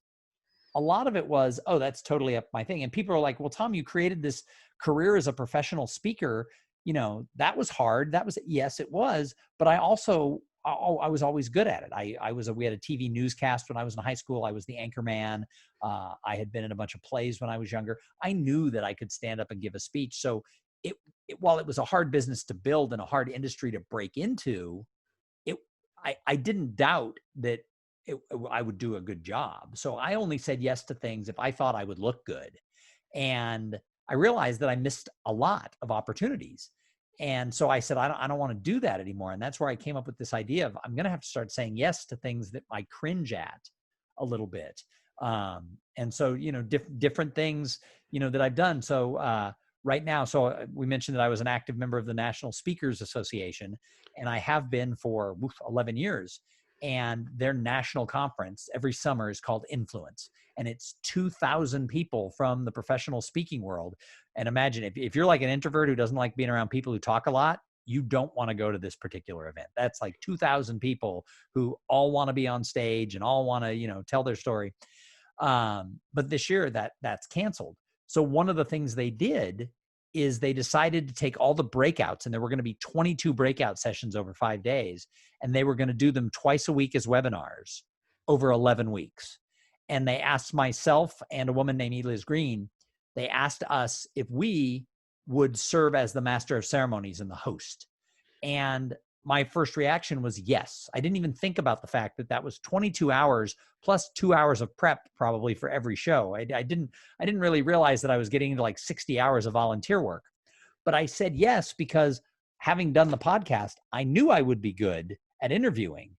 [SPEAKER 3] a lot of it was, oh, that's totally up my thing. And people are like, well, Thom, you created this career as a professional speaker. That was hard. Yes, it was. But I was always good at it. We had a TV newscast when I was in high school. I was the anchor man. I had been in a bunch of plays when I was younger. I knew that I could stand up and give a speech. So while it was a hard business to build and a hard industry to break into, I didn't doubt that I would do a good job. So I only said yes to things if I thought I would look good. And I realized that I missed a lot of opportunities. And so I said, I don't want to do that anymore. And that's where I came up with this idea of I'm going to have to start saying yes to things that I cringe at a little bit. And so, different things, that I've done. So right now, we mentioned that I was an active member of the National Speakers Association, and I have been for 11 years. And their national conference every summer is called Influence. And it's 2,000 people from the professional speaking world. And imagine if you're like an introvert who doesn't like being around people who talk a lot, you don't want to go to this particular event. That's like 2,000 people who all want to be on stage and all want to, tell their story. But this year that's canceled. So one of the things they did is they decided to take all the breakouts, and there were going to be 22 breakout sessions over 5 days, and they were going to do them twice a week as webinars over 11 weeks. And they asked myself and a woman named Eliz Green, they asked us if we would serve as the master of ceremonies and the host. And my first reaction was yes. I didn't even think about the fact that was 22 hours plus 2 hours of prep probably for every show. I didn't really realize that I was getting into like 60 hours of volunteer work. But I said yes because having done the podcast, I knew I would be good at interviewing.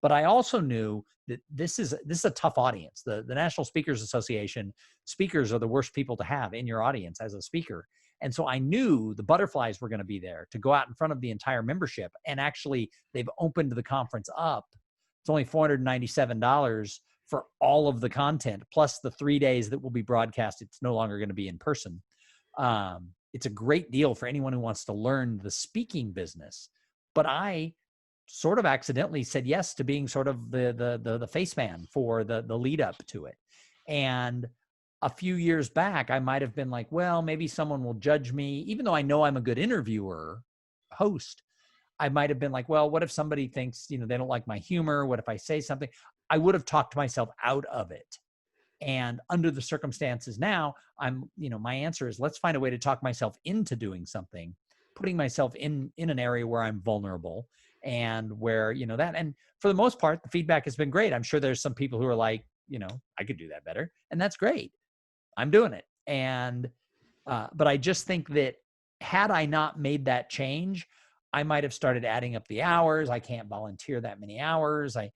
[SPEAKER 3] But I also knew that this is a tough audience. The National Speakers Association, speakers are the worst people to have in your audience as a speaker. And so I knew the butterflies were going to be there to go out in front of the entire membership. And actually, they've opened the conference up. It's only $497 for all of the content, plus the 3 days that will be broadcast. It's no longer going to be in person. It's a great deal for anyone who wants to learn the speaking business. But I sort of accidentally said yes to being sort of the face man for the lead up to it. And a few years back, I might have been like, well, maybe someone will judge me. Even though I know I'm a good interviewer, host, I might have been like, well, what if somebody thinks, they don't like my humor? What if I say something? I would have talked myself out of it. And under the circumstances now, my answer is let's find a way to talk myself into doing something, putting myself in an area where I'm vulnerable and where, that. And for the most part, the feedback has been great. I'm sure there's some people who are like, I could do that better. And that's great. I'm doing it. And, but I just think that had I not made that change, I might have started adding up the hours. I can't volunteer that many hours. I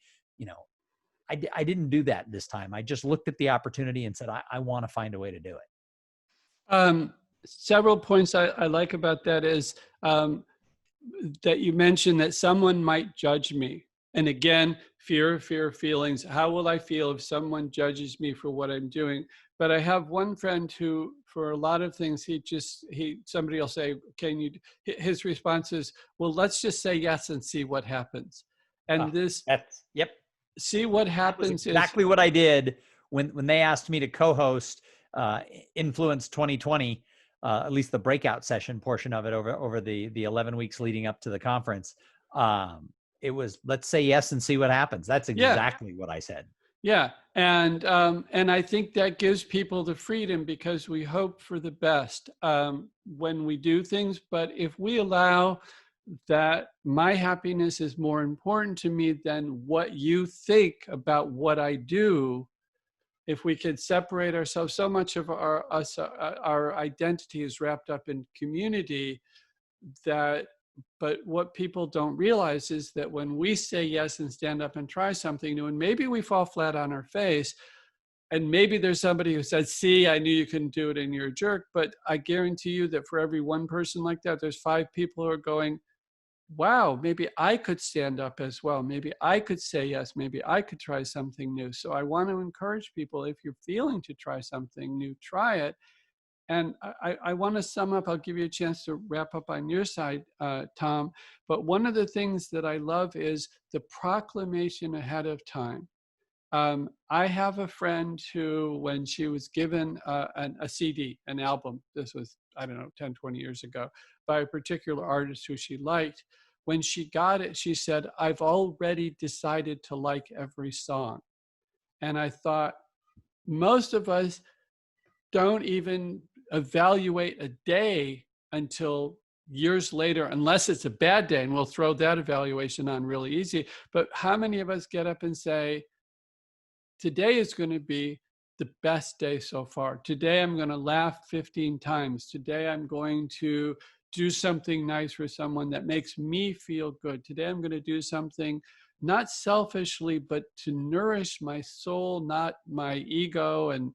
[SPEAKER 3] didn't do that this time. I just looked at the opportunity and said, I want to find a way to do it.
[SPEAKER 2] Several points I like about that is that you mentioned that someone might judge me. And again, fear feelings. How will I feel if someone judges me for what I'm doing? But I have one friend who, for a lot of things, somebody will say, his response is, well, let's just say yes and see what happens. And
[SPEAKER 3] Yep.
[SPEAKER 2] See what
[SPEAKER 3] That was
[SPEAKER 2] happens
[SPEAKER 3] exactly what I did when they asked me to co-host Influence 2020, at least the breakout session portion of it over the 11 weeks leading up to the conference. It was, let's say yes and see what happens. That's exactly what I said.
[SPEAKER 2] Yeah. And I think that gives people the freedom, because we hope for the best when we do things. But if we allow that my happiness is more important to me than what you think about what I do, if we could separate ourselves, so much of our identity is wrapped up in community, but what people don't realize is that when we say yes and stand up and try something new, and maybe we fall flat on our face, and maybe there's somebody who says, see, I knew you couldn't do it and you're a jerk, but I guarantee you that for every one person like that, there's 5 people who are going, wow, maybe I could stand up as well. Maybe I could say yes. Maybe I could try something new. So I want to encourage people, if you're feeling to try something new, try it. And I want to sum up. I'll give you a chance to wrap up on your side, Thom. But one of the things that I love is the proclamation ahead of time. I have a friend who, when she was given a CD, an album, this was, I don't know, 10, 20 years ago, by a particular artist who she liked, when she got it, she said, I've already decided to like every song. And I thought, most of us don't even evaluate a day until years later, unless it's a bad day, and we'll throw that evaluation on really easy. But how many of us get up and say, today is going to be the best day so far. Today I'm going to laugh 15 times. Today I'm going to do something nice for someone that makes me feel good. Today I'm going to do something not selfishly, but to nourish my soul, not my ego. And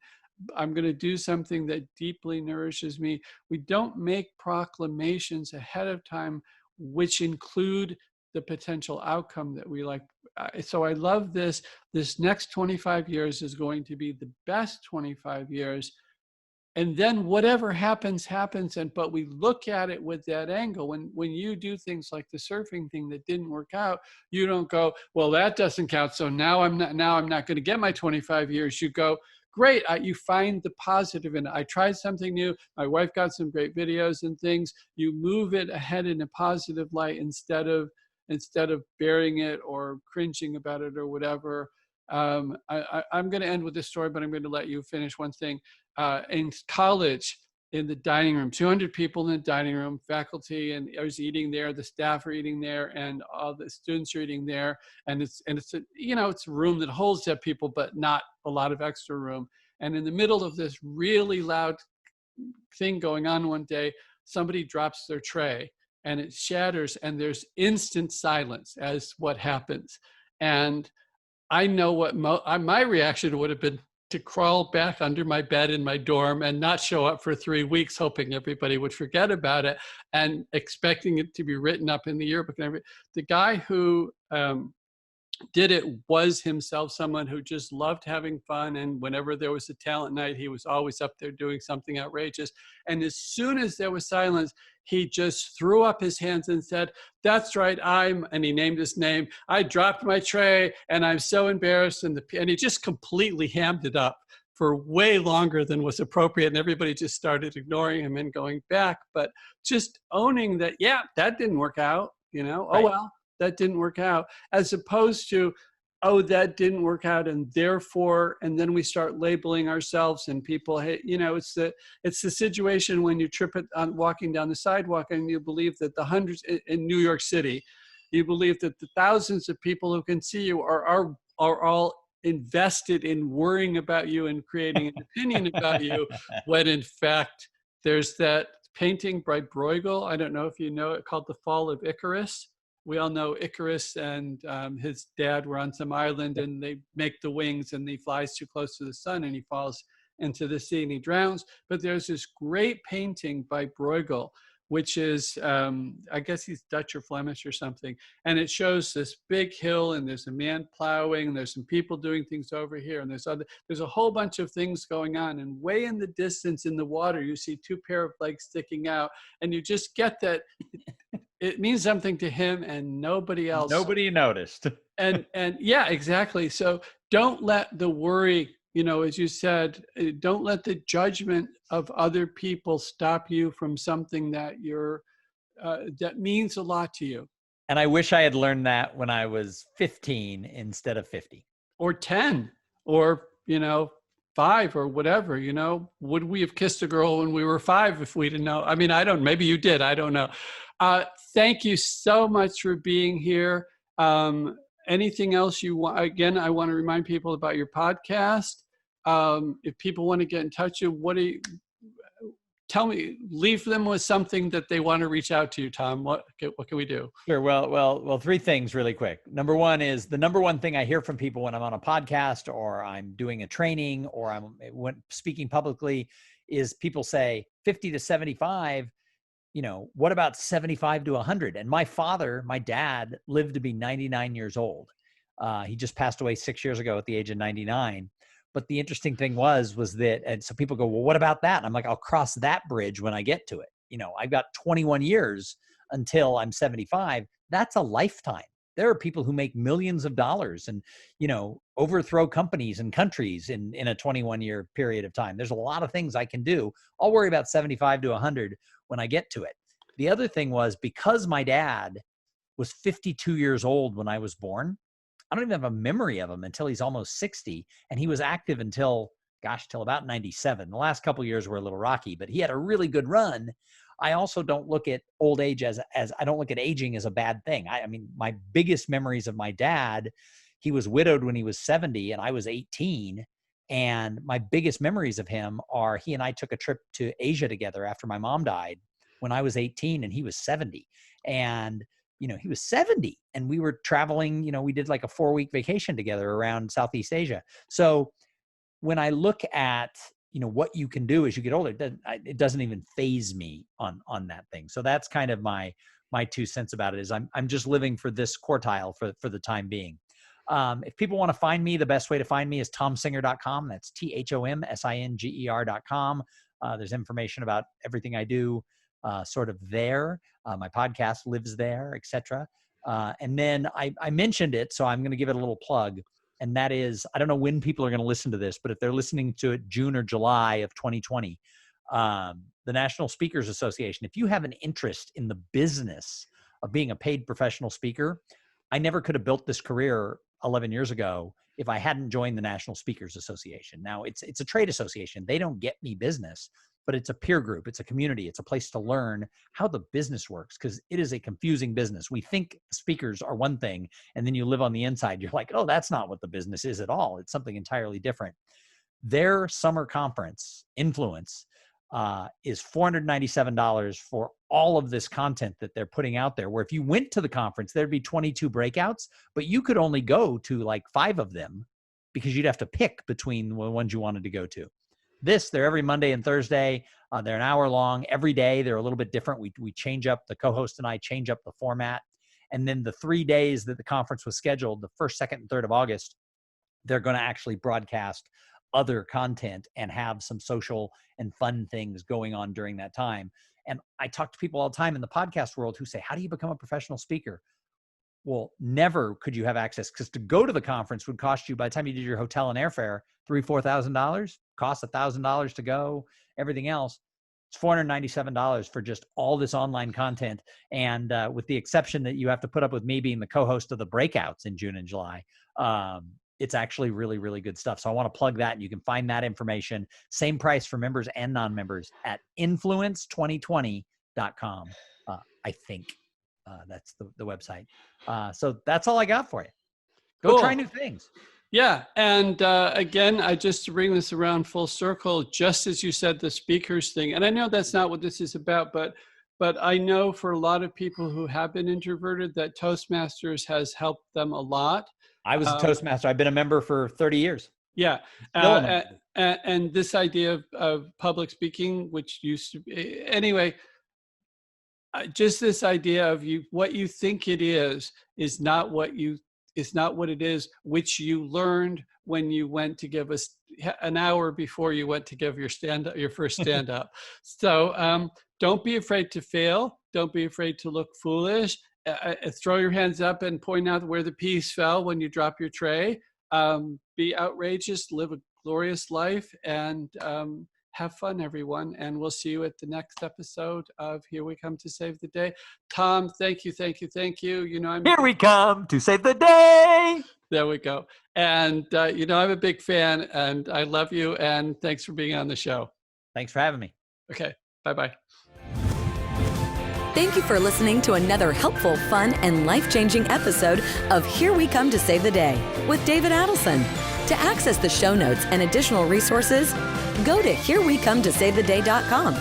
[SPEAKER 2] I'm going to do something that deeply nourishes me. We don't make proclamations ahead of time, which include the potential outcome that we like. So I love this. This next 25 years is going to be the best 25 years. And then whatever happens, happens. But we look at it with that angle. When you do things like the surfing thing that didn't work out, you don't go, well, that doesn't count, so now I'm not going to get my 25 years. You go, great, you find the positive in it. I tried something new. My wife got some great videos and things. You move it ahead in a positive light instead of burying it or cringing about it or whatever. I'm going to end with this story, but I'm going to let you finish one thing. In college, in the dining room, 200 people in the dining room, faculty, and I was eating there, the staff are eating there, and all the students are eating there. And it's a, it's a room that holds that people, but not a lot of extra room. And in the middle of this really loud thing going on one day, somebody drops their tray and it shatters, and there's instant silence as what happens. And I know what my reaction would have been, to crawl back under my bed in my dorm and not show up for 3 weeks, hoping everybody would forget about it and expecting it to be written up in the yearbook. The guy who did it was himself someone who just loved having fun. And whenever there was a talent night, he was always up there doing something outrageous. And as soon as there was silence, he just threw up his hands and said, that's right, and he named his name, I dropped my tray and I'm so embarrassed. And he just completely hammed it up for way longer than was appropriate. And everybody just started ignoring him and going back. But just owning that, yeah, that didn't work out,
[SPEAKER 3] Right.
[SPEAKER 2] Oh, well, that didn't work out, as opposed to, oh, that didn't work out, and therefore, and then we start labeling ourselves and people, hey, it's the situation when you trip it on walking down the sidewalk and you believe that the hundreds in New York City, you believe that the thousands of people who can see you are all invested in worrying about you and creating an opinion about you, when in fact there's that painting by Bruegel, I don't know if you know it, called The Fall of Icarus. We all know Icarus and his dad were on some island, and they make the wings and he flies too close to the sun and he falls into the sea and he drowns. But there's this great painting by Bruegel which is, I guess he's Dutch or Flemish or something. And it shows this big hill, and there's a man plowing, and there's some people doing things over here, and there's a whole bunch of things going on. And way in the distance in the water, you see two pair of legs sticking out, and you just get that it means something to him and nobody else.
[SPEAKER 3] Nobody noticed.
[SPEAKER 2] And yeah, exactly. So don't let the worry, as you said, don't let the judgment of other people stop you from something that that means a lot to you.
[SPEAKER 3] And I wish I had learned that when I was 15 instead of 50.
[SPEAKER 2] Or 10, or, 5 or whatever, would we have kissed a girl when we were 5 if we didn't know? I mean, maybe you did, I don't know. Thank you so much for being here. Anything else you want? Again, I want to remind people about your podcast. If people want to get in touch with you, tell me, leave them with something that they want to reach out to you, Thom. What can we do?
[SPEAKER 3] Sure. Well, 3 things really quick. Number one is the number one thing I hear from people when I'm on a podcast or I'm doing a training or I'm speaking publicly is people say 50 to 75, what about 75 to 100? And my dad lived to be 99 years old. He just passed away 6 years ago at the age of 99. But the interesting thing was that, and so people go, well, what about that? And I'm like, I'll cross that bridge when I get to it. I've got 21 years until I'm 75. That's a lifetime. There are people who make millions of dollars and, overthrow companies and countries in a 21-year period of time. There's a lot of things I can do. I'll worry about 75 to 100 when I get to it. The other thing was because my dad was 52 years old when I was born, I don't even have a memory of him until he's almost 60. And he was active till about 97. The last couple of years were a little rocky, but he had a really good run. I also don't look at old age as I don't look at aging as a bad thing. I mean, my biggest memories of my dad, he was widowed when he was 70 and I was 18. And my biggest memories of him are he and I took a trip to Asia together after my mom died when I was 18 and he was 70. And he was 70 and we were traveling, we did like a 4-week vacation together around Southeast Asia. So when I look at, what you can do as you get older, it doesn't even faze me on that thing. So that's kind of my 2 cents about it is I'm just living for this quartile for the time being. If people want to find me, the best way to find me is thomsinger.com. That's THOMSINGER.com. There's information about everything I do sort of there. My podcast lives there, etc. And then I mentioned it, so I'm going to give it a little plug. And that is, I don't know when people are going to listen to this, but if they're listening to it June or July of 2020, the National Speakers Association, if you have an interest in the business of being a paid professional speaker, I never could have built this career 11 years ago if I hadn't joined the National Speakers Association. Now, it's a trade association. They don't get me business, but it's a peer group. It's a community. It's a place to learn how the business works because it is a confusing business. We think speakers are one thing, and then you live on the inside. You're like, oh, that's not what the business is at all. It's something entirely different. Their summer conference, Influence, is $497 for all of this content that they're putting out there, where if you went to the conference, there'd be 22 breakouts, but you could only go to like 5 of them because you'd have to pick between the ones you wanted to go to. They're every Monday and Thursday. They're an hour long every day. They're a little bit different. We change up, the co-host and I change up the format. And then the 3 days that the conference was scheduled, the 1st, 2nd, and 3rd of August, they're going to actually broadcast other content and have some social and fun things going on during that time. And I talk to people all the time in the podcast world who say, how do you become a professional speaker? Well, never could you have access, because to go to the conference would cost you, by the time you did your hotel and airfare, $3,000-$4,000, costs $1,000 to go, everything else. It's $497 for just all this online content. And with the exception that you have to put up with me being the co-host of the breakouts in June and July, it's actually really, really good stuff. So I want to plug that. You can find that information. Same price for members and non-members at influence2020.com. I think that's the website. So that's all I got for you. Go try new things.
[SPEAKER 2] Yeah. And again, just to bring this around full circle, just as you said, the speakers thing, and I know that's not what this is about, but I know for a lot of people who have been introverted that Toastmasters has helped them a lot.
[SPEAKER 3] I was a Toastmaster. I've been a member for 30 years.
[SPEAKER 2] Yeah. And this idea of public speaking, which used to be, anyway, just this idea of what you think it is not what it is, which you learned when you went to give us an hour before you went to give your first stand up. So don't be afraid to fail. Don't be afraid to look foolish. Throw your hands up and point out where the piece fell when you drop your tray. Be outrageous, live a glorious life, and have fun, everyone. And we'll see you at the next episode of Here We Come to Save the Day. Thom, thank you.
[SPEAKER 3] Here we come to save the day.
[SPEAKER 2] There we go. And, I'm a big fan, and I love you. And thanks for being on the show.
[SPEAKER 3] Thanks for having me.
[SPEAKER 2] Okay. Bye-bye.
[SPEAKER 1] Thank you for listening to another helpful, fun, and life-changing episode of Here We Come to Save the Day with David Adelson. To access the show notes and additional resources, go to herewecometosavetheday.com.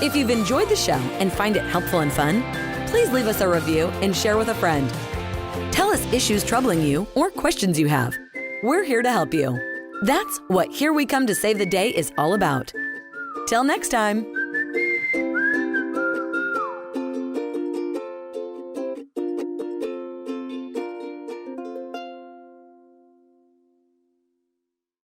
[SPEAKER 1] If you've enjoyed the show and find it helpful and fun, please leave us a review and share with a friend. Tell us issues troubling you or questions you have. We're here to help you. That's what Here We Come to Save the Day is all about. Till next time.